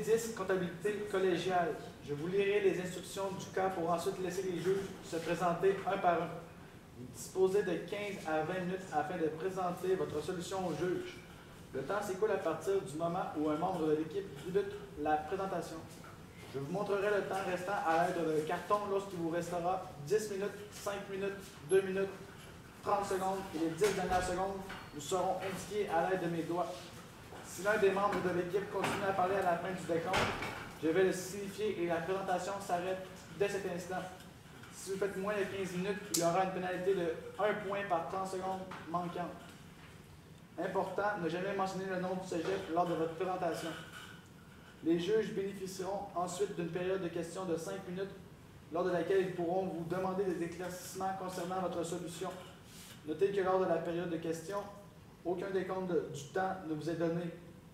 10, comptabilité collégiale. Je vous lirai les instructions du cas pour ensuite laisser les juges se présenter un par un. Vous disposez de 15 à 20 minutes afin de présenter votre solution au juge. Le temps s'écoule à partir du moment où un membre de l'équipe débute la présentation. Je vous montrerai le temps restant à l'aide de carton lorsqu'il vous restera 10 minutes, 5 minutes, 2 minutes, 30 secondes et les 10 dernières secondes vous seront indiquées à l'aide de mes doigts. Si l'un des membres de l'équipe continue à parler à la fin du décompte, je vais le signifier et la présentation s'arrête dès cet instant. Si vous faites moins de 15 minutes, il y aura une pénalité de 1 point par 30 secondes manquantes. Important, ne jamais mentionner le nom du cégep lors de votre présentation. Les juges bénéficieront ensuite d'une période de questions de 5 minutes, lors de laquelle ils pourront vous demander des éclaircissements concernant votre solution. Notez que lors de la période de questions, aucun décompte du temps ne vous est donné,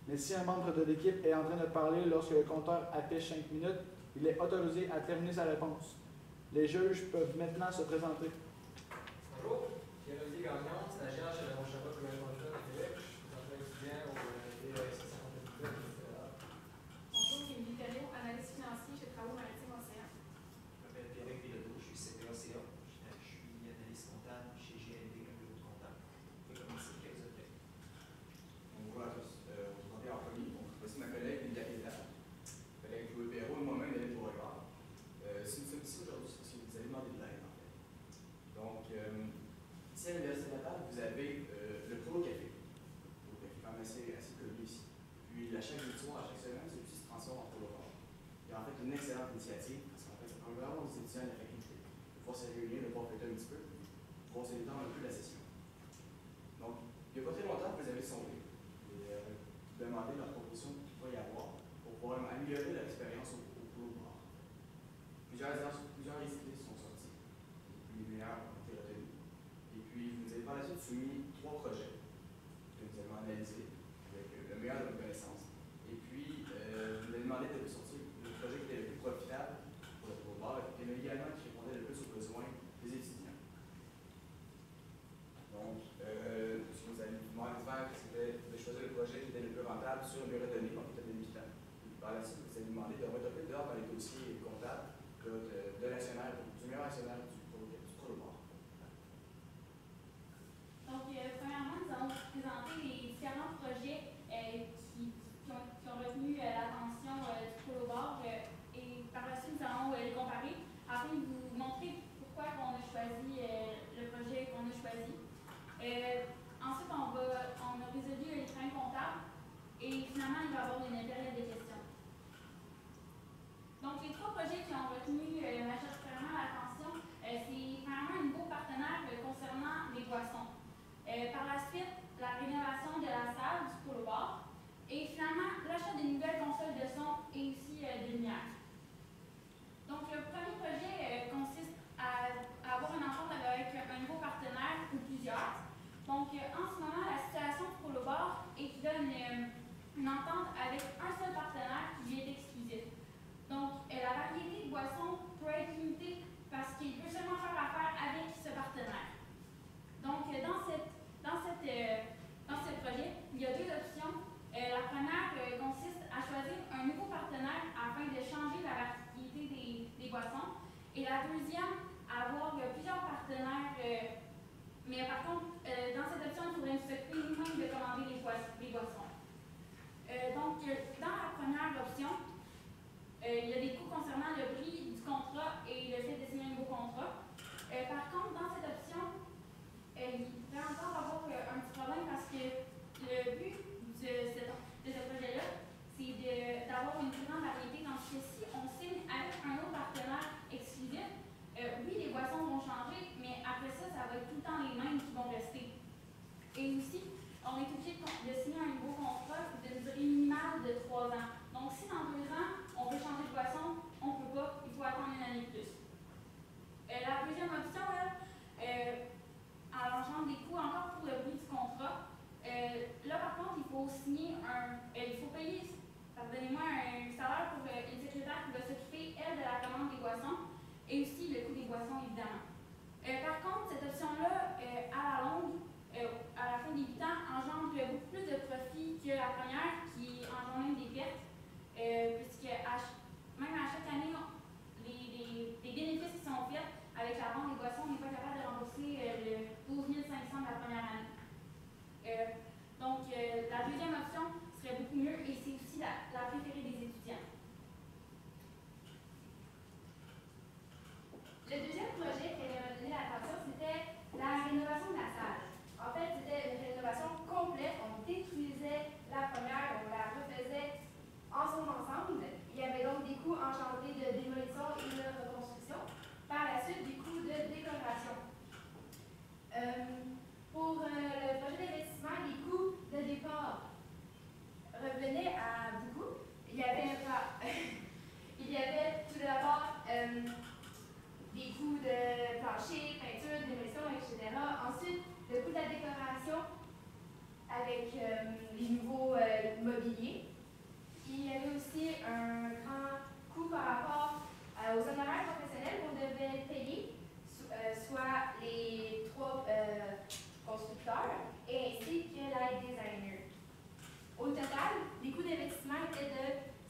mais si un membre de l'équipe est en train de parler lorsque le compteur affiche 5 minutes, il est autorisé à terminer sa réponse. Les juges peuvent maintenant se présenter. Bonjour, Pierre-Olivier Gagnon, stagiaire chez la Roche-Chabot Gouvernement de Québec. Je suis en train étudiant au DESS comptabilité. Bonjour, Émilie Perrault, analyste financier chez Travaux Maritimes Océan. Je m'appelle Pierre Pilodeau, je suis CPA-CA. Je suis analyste comptable chez GND comme bureau de comptable. Je vais commencer quelques objets. Bonjour à tous. Je m'appelle Anthony. Voici ma collègue Lydia Pétard. Ma collègue Chloé Perrault et moi-même David Beauregard. Si nous sommes ici aujourd'hui, c'est parce que vous avez demandé de l'aide, en fait. Donc, ici à l'Université Laval, vous avez le Polo Café. Le Polo Café, quand même assez connu ici. Puis, à chaque jeudi soir, à chaque semaine, celui-ci se transforme en Polo Bar. Il y a en fait une excellente initiative, parce qu'en fait, ça permet vraiment aux étudiants de la faculté de pouvoir se réunir, de pouvoir fêter un petit peu, de pouvoir se détendre un peu de la session. Donc, il n'y a pas très longtemps que vous avez sondé et demandé leur proposition qu'il pourrait y avoir pour pouvoir améliorer leur expérience au Polo Bar. Plusieurs idées sont sorties, les meilleures ont été retenues. Et puis, vous nous avez par la suite soumis 3 projets que nous allons analyser avec le meilleur de vos connaissances. Et puis, vous nous avez demandé de sortir le projet qui était le plus profitable pour le Polo Bar et puis également qui répondait le plus aux besoins des étudiants. Donc, ce que vous allez demander de faire, c'était de choisir le projet qui était le plus rentable sur une durée donnée, donc qui était de 8 ans. Par la suite, vous allez demander de retoper dehors dans les dossiers comptables de l'actionnaire, du meilleur actionnaire du Polo Bar. Donc, premièrement, nous allons vous présenter les différents projets qui ont retenu l'attention du Polo Bar et par la suite, nous allons les comparer afin de vous montrer pourquoi on a choisi le projet qu'on a choisi. Ensuite, on a résolu les freins comptables et finalement, il va y avoir une période de questions. Donc, les 3 projets qui ont retenu majoritairement l'attention, c'est vraiment un nouveau partenaire concernant les boissons. Par la suite, la rénovation de la salle du Polo Bar et finalement, l'achat de nouvelles consoles de son et aussi de lumière. Donc, le premier projet consiste à avoir une entente avec un nouveau partenaire ou plusieurs. Donc, en ce moment, la situation du Polo Bar est qu'il donne une entente avec un seul partenaire qui est exclusif. Donc, la variété de boissons peut être limitée parce qu'il peut seulement faire affaire avec ce partenaire. Donc, dans ce projet, il y a 2 options. La première consiste à choisir un nouveau partenaire afin de changer la variété des boissons. Et la deuxième, avoir plusieurs partenaires. Mais par contre, dans cette option, il faudrait s'occuper minimum de commander les boissons. Donc, dans la première option, il y a des coûts concernant le prix du contrat et le fait de signer un nouveau contrat. Par contre, dans cette option, il va encore avoir un petit problème parce que le but de ce projet-là, c'est d'avoir une plus grande variété. Tandis que si on signe avec un autre partenaire exclusif, oui, les boissons vont changer, mais après ça, ça va être tout le temps les mêmes qui vont rester. Et aussi, on est obligé de signer un nouveau contrat d'une durée minimale de 3 ans. Donc, si dans 2 ans, on veut changer de boisson, on avec les nouveaux mobiliers. Il y avait aussi un grand coût par rapport aux honoraires professionnels qu'on devait payer, soit les 3 constructeurs et ainsi que l'aide designer. Au total, les coûts d'investissement étaient de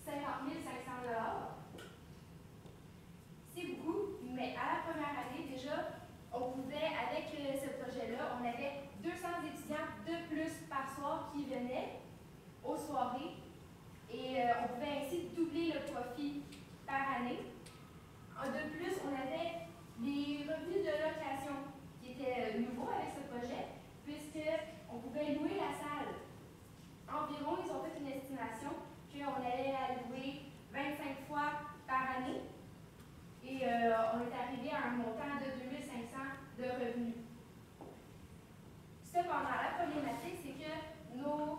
50 500 $. C'est beaucoup, mais à la première année, déjà, on pouvait, avec ce projet-là, on avait 200 étudiants de plus par soir qui venaient aux soirées et on pouvait ainsi doubler le profit par année. De plus, on avait des revenus de location qui étaient nouveaux avec ce projet, puisqu'on pouvait louer la salle. Environ, ils ont fait une estimation qu'on allait la louer 25 fois par année. Et on est arrivé à un montant de 2500 de revenus. Cependant, la problématique, c'est que nos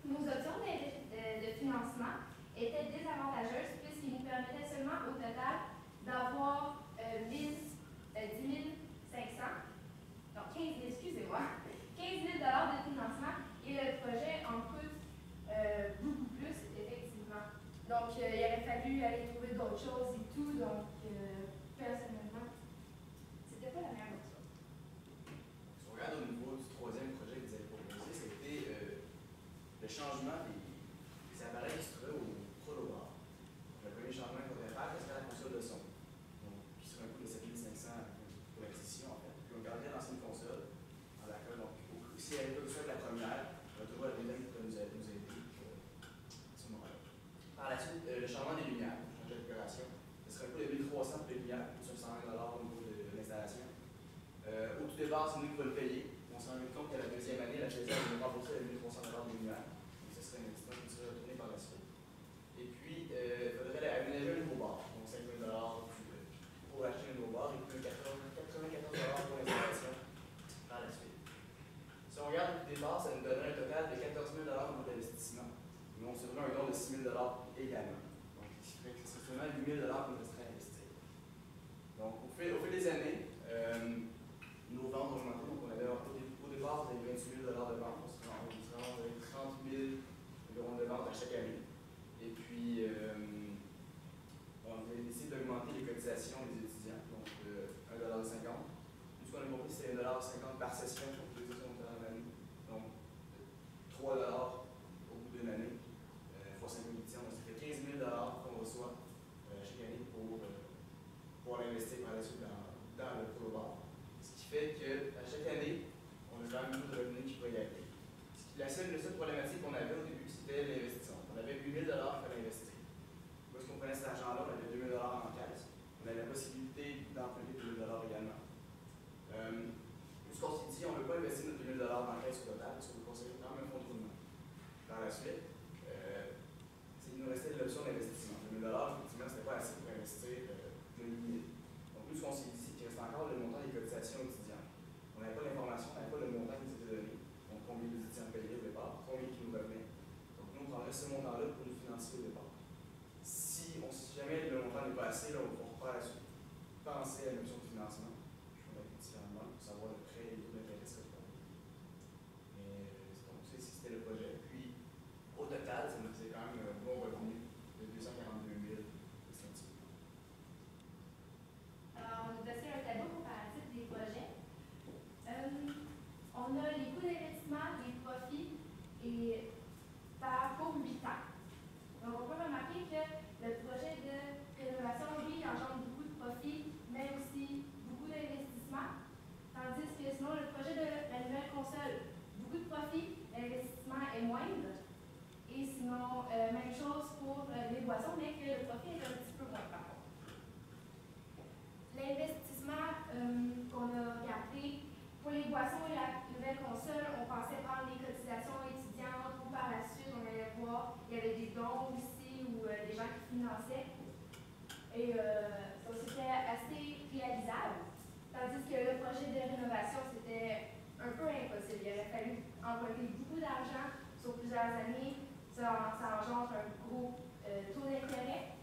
options de financement étaient désavantageuses puisqu'ils nous permettaient seulement au total d'avoir 10 500, non 15 000, excusez-moi, 15 000 de financement et le projet en coûte beaucoup plus, effectivement. Donc, il aurait fallu aller trouver d'autres choses et tout, donc personnellement, c'était pas la meilleure option. Si on regarde au niveau du troisième projet que vous avez proposé, c'était le changement des appareils qui se trouvaient au Prolobar. Le premier changement qu'on devait faire, c'était la console de son. Donc, qui serait un coût de 7 500 pour l'acquisition, en fait. Puis on gardait l'ancienne console en accord. Donc, si elle n'était pas ça que la première, on va trouver la deuxième qui peut nous aider à ce moment-là. Par la suite, le changement des lumières, le changement de décoration. Ce serait un coût de 1300 pour les lumières, sur 120 $ au niveau de l'installation. Au tout départ, c'est nous qui va le payer. On s'en rend compte qu'à la deuxième année, la chaise va nous rembourser les 1300 $ de lumière. Donc, ce serait un investissement qui serait retourné par la suite. Et puis, il faudrait aménager un nouveau bar. Donc, 5 000 $ pour acheter un nouveau bar et puis 94 $ pour l'installation par la suite. Si on regarde au départ, ça nous donnerait un total de 14 000 $ pour l'investissement. Mais on se donnerait un don de 6 000 $ également. Donc, ce qui fait que c'est seulement 8 000 $ qu'on resterait à investir. Donc, au fil des années, nos ventes ont augmenté. Donc, on avait au départ, on avait 28 000 $ de ventes. On se rend avec 30 000 € de ventes à chaque année. Et puis, on a décidé d'augmenter les cotisations des étudiants, donc 1,50 $. Tout ce qu'on a compris, c'est 1,50 $ par session pour 2 sessions dans l'année. Donc, 3 $ au bout d'une année, fois 5 éditions. Donc, ça fait 15 000 $ qu'on reçoit chaque année pour l'investir par la suite dans le Prolobar. Ce qui fait qu'à chaque année, on a quand même beaucoup de revenus qui pourraient y aller. La seule problématique qu'on avait au début, c'était l'investissement. On avait 8 000 $ qu'il fallait investir. Où est-ce qu'on prenait cet argent-là? On avait 2 000 $ en caisse. On avait la possibilité d'emprunter 2 000 $ également. Ce qu'on s'est dit, on ne veut pas investir nos 2 000 $ dans la caisse au total, parce qu'on veut conserver quand même un fonds de roulement. Par la suite, il nous restait l'option d'investissement. 2 000 $, effectivement, ce n'était pas assez pour investir le limite. Donc, nous, ce qu'on s'est dit, c'est qu'il reste encore le montant des cotisations étudiantes. On n'avait pas l'information, on n'avait pas le montant qui nous était donné. Donc, combien les étudiants payaient au départ, combien qui nous revenait. Donc, nous, on prendrait ce montant-là pour nous financer au départ. Si jamais le montant n'est pas assez, là, on va par la suite penser à une option de financement. Je vais mettre différemment pour savoir le prêt et le taux d'intérêt que ça va. Mais donc, c'était le projet. Puis, au total, ça nous faisait quand même un bon revenu de 242 000 estimativement. Alors, on a passé un tableau comparatif des projets. On a les coûts d'investissement, les profits et pour 8 ans. Donc, on peut remarquer que le projet de rénovation, oui, engendre beaucoup de profits, mais aussi beaucoup d'investissement. Tandis que sinon, le projet de la nouvelle console, beaucoup de profits, l'investissement est moindre. Et sinon, même chose pour les boissons, mais que le profit est un petit peu moins par contre. L'investissement qu'on a regardé pour les boissons et la nouvelle console, on pensait prendre les cotisations étudiantes ou par la suite, on allait voir, il y avait des dons aussi ou des gens qui finançaient. Et donc, c'était assez réalisable. Tandis que le projet de rénovation, c'était un peu impossible. Il aurait fallu emprunter beaucoup d'argent sur plusieurs années. Ça engendre un gros taux d'intérêt.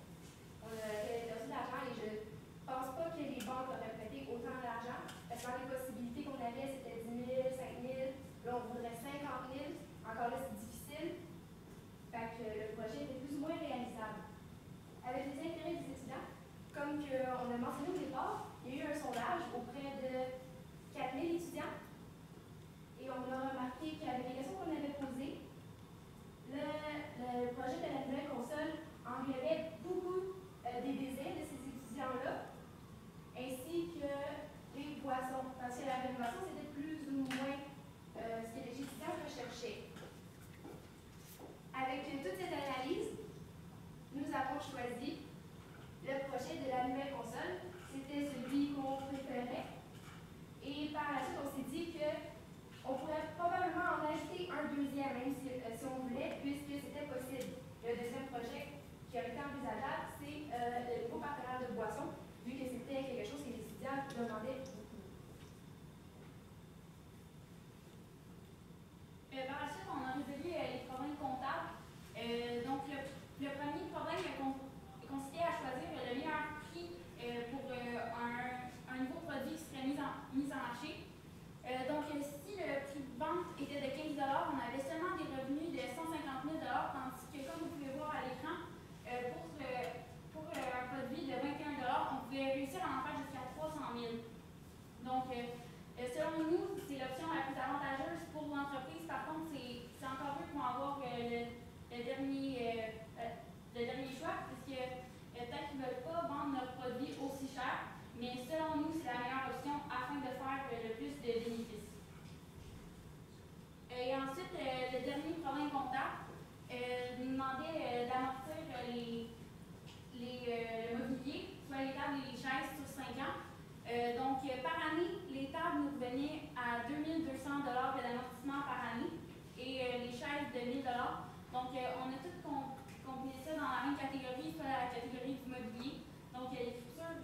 On aurait perdu de l'argent et je ne pense pas que les banques auraient prêté autant d'argent. Parce que dans les possibilités qu'on avait, c'était 10 000, 5 000. Là, on venir à 2200 $ d'amortissement par année et les chaises de 1000 $. Donc, on a tout combiné ça dans la même catégorie, soit la catégorie du mobilier. Donc, les futurs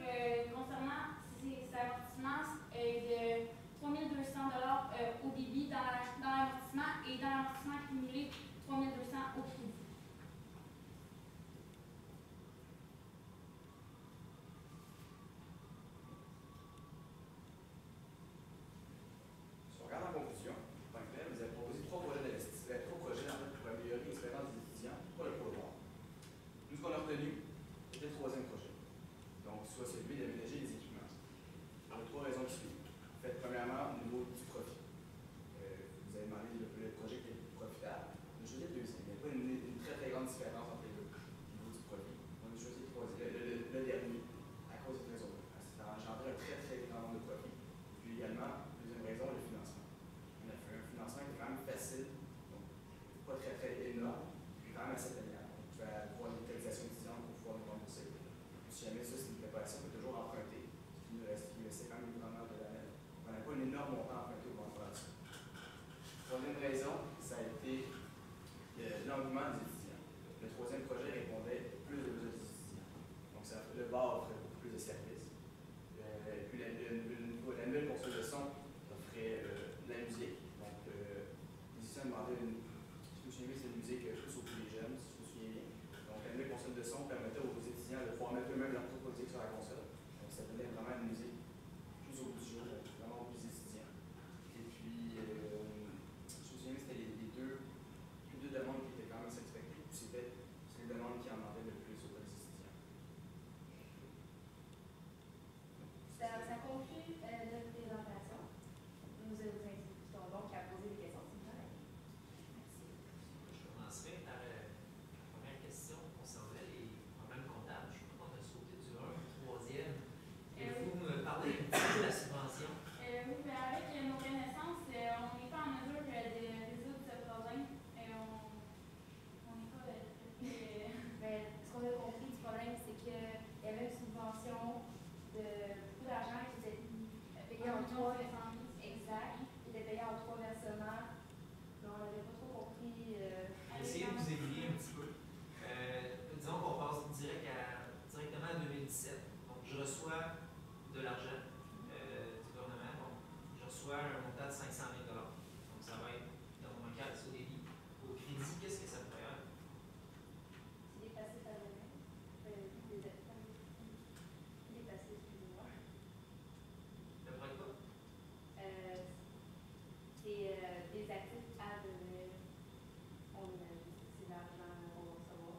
concernant ces amortissements de 3200 $ au débit dans l'amortissement et dans l'amortissement cumulé 3200 au crédit. Si on regarde en conclusion, en tant que tel, vous avez proposé trois projets d'investissement, trois projets en fait, pour améliorer l'expérience des étudiants pour le pôle Nord. Nous, ce qu'on a retenu, c'était le troisième projet. Donc, soit celui d'aménager les équipements. Pour les trois raisons qui suivent. En fait, premièrement, au niveau du profit. Vous avez demandé le projet qui est le plus profitable. On a choisi le deuxième. Il n'y a pas une très très grande différence entre les deux au niveau du profit. On a choisi le dernier à cause de cette raison-là. Ça a engendré un très très grand nombre de profits. Puis également, deuxième raison, le financement. On a fait un financement qui est quand même facile, donc pas très très énorme, puis quand même assez familial. On peut avoir une mutualisation étudiante pour pouvoir nous rembourser. Si jamais ça, c'est une préparation, on peut toujours emprunter, ce qui nous restait quand même vraiment de l'année. On n'a pas un énorme montant emprunté au banque là-dessus. Troisième raison, ça a été l'engouement des étudiants. Le troisième projet répondait plus aux besoins des étudiants. Donc, le bar offrait beaucoup plus de services. Puis la nouvelle console de son offrait de la musique. Donc, les étudiants demandaient si je me souviens bien, c'est une musique plus au plus jeunes, si je me souviens bien. Donc, la nouvelle console de son permettait aux étudiants de pouvoir mettre eux-mêmes leur propre musique sur la console. Donc, ça donnait vraiment une musique plus au bout du jour, vraiment aux plus étudiants. Et puis, je me souviens bien, c'était les deux demandes qui étaient quand même satisfaites. C'était les demandes qui en demandaient le plus aux étudiants. Ça conclut notre présentation. Nous vous invitons donc à poser des questions. Je commencerai par la première question concernant les problèmes comptables. Je crois qu'on a sauté du 1 au 3e. Pouvez-vous me parler un petit peu de la subvention? Oui, mais avec nos connaissances, on n'est pas en mesure de résoudre ce problème. On n'est pas Mais ce qu'on a compris du problème, c'est qu'il y avait une subvention de beaucoup d'argent qui était payée en trois. Exact. Qui était payée en trois versements. Mais on n'avait pas trop compris. Essayez de vous aiguiller un petit peu. Disons qu'on passe directement à 2017. Donc, je reçois de l'argent du gouvernement. Donc, je reçois un montant de 500 000 $. Donc, ça va être dans mon cas au débit. Au crédit, qu'est-ce que ça pourrait être? C'est dépassé par le même. Dépassé, excusez-moi. Ça pourrait être quoi? C'est des actifs à devenir. C'est l'argent qu'on va recevoir.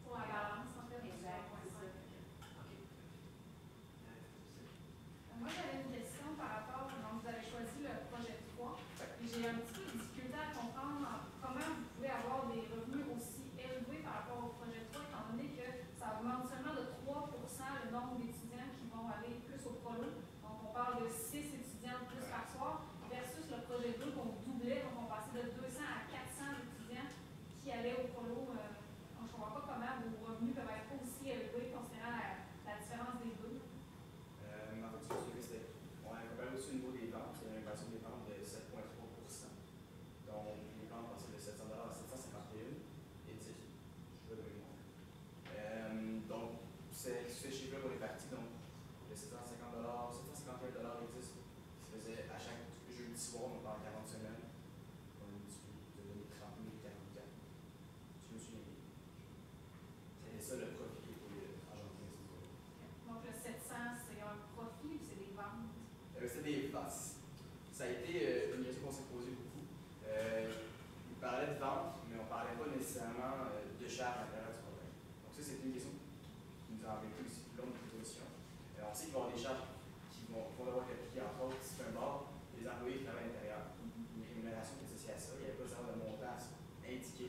pour la balance, en fait. Exact, c'est ça. OK. Moi, j'avais une question par rapport, donc vous avez choisi le projet 3, et j'ai un petit peu de difficulté à comprendre comment vous pouvez avoir des revenus aussi élevés par rapport au projet 3, étant donné que ça augmente seulement de 3 % le nombre d'étudiants qui vont aller plus au prolo. Donc, on parle de 6 étudiants de plus par soir, versus le projet 2 qu'on doublait, donc on passait de 200 à 400 étudiants qui allaient au prolo. Donc, je ne comprends pas comment vos revenus peuvent être aussi élevés considérant la différence des deux. En fait, ce que je on a comparé aussi au niveau des ventes. C'est une inflation des ventes de 7,3 %. Donc, les ventes passaient de 700 $ à 751 et 10. Je veux de mémoire. Donc, ce chiffre-là, on est parti. Donc, de 750 $, 751 $ et 10, qui se faisait à chaque jeudi soir, donc pendant 40 semaines. On a donné 30 000 et 44. Je me souviens bien. C'était ça le profit qui était engendré. Donc, le 700, c'est un profit ou c'est des ventes? C'est des ventes. Ça a été une question qu'on s'est posée beaucoup. Il parlait de vente, mais on ne parlait pas nécessairement de charges à l'intérieur du problème. Donc, ça, c'est une question qui nous a embêté aussi tout le long de l'exposition. On sait qu'il va y avoir des charges qui vont devoir être appliquées, entre autres, si c'est un bar, les employés qui travaillent à l'intérieur, une rémunération qui est associée à ça. Il n'y avait pas nécessairement de montant indiqué.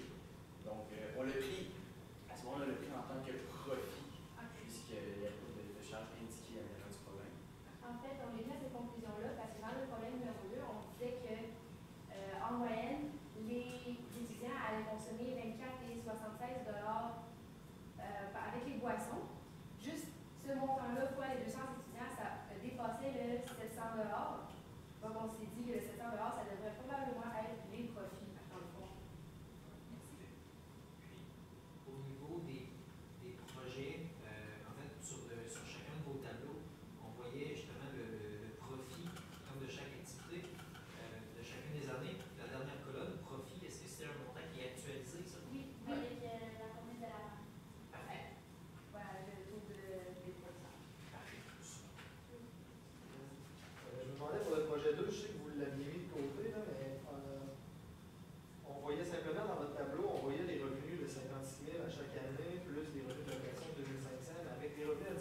Donc, on l'a pris, à ce moment-là, on l'a pris en tant que profit, puisqu'il n'y avait pas de charges indiquées à l'intérieur du problème. En fait, on est venu à cette conclusion-là parce que dans le problème numéro 2, on disait que, en moyenne, les étudiants allaient consommer 24 et 76 $ avec les boissons. Juste ce montant-là, fois les 200 étudiants, ça dépassait le 700 $. Donc, on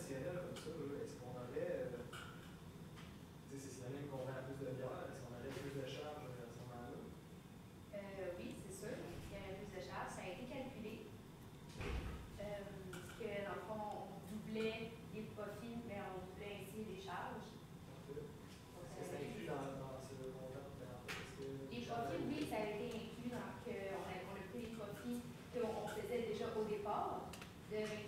professionnel comme ça, là, est-ce qu'on aurait, c'est synonyme qu'on vend plus de bière, est-ce qu'on aurait plus de charges à ce moment-là? Oui, c'est sûr. Il y aurait plus de charges. Ça a été calculé. Que dans le fond, on doublait les profits, mais on doublait ainsi les charges. Donc, Est-ce que c'est inclus dans ce montant de les profits, oui, ça a été inclus dans qu'on a pris les profits qu'on faisait déjà au départ de 28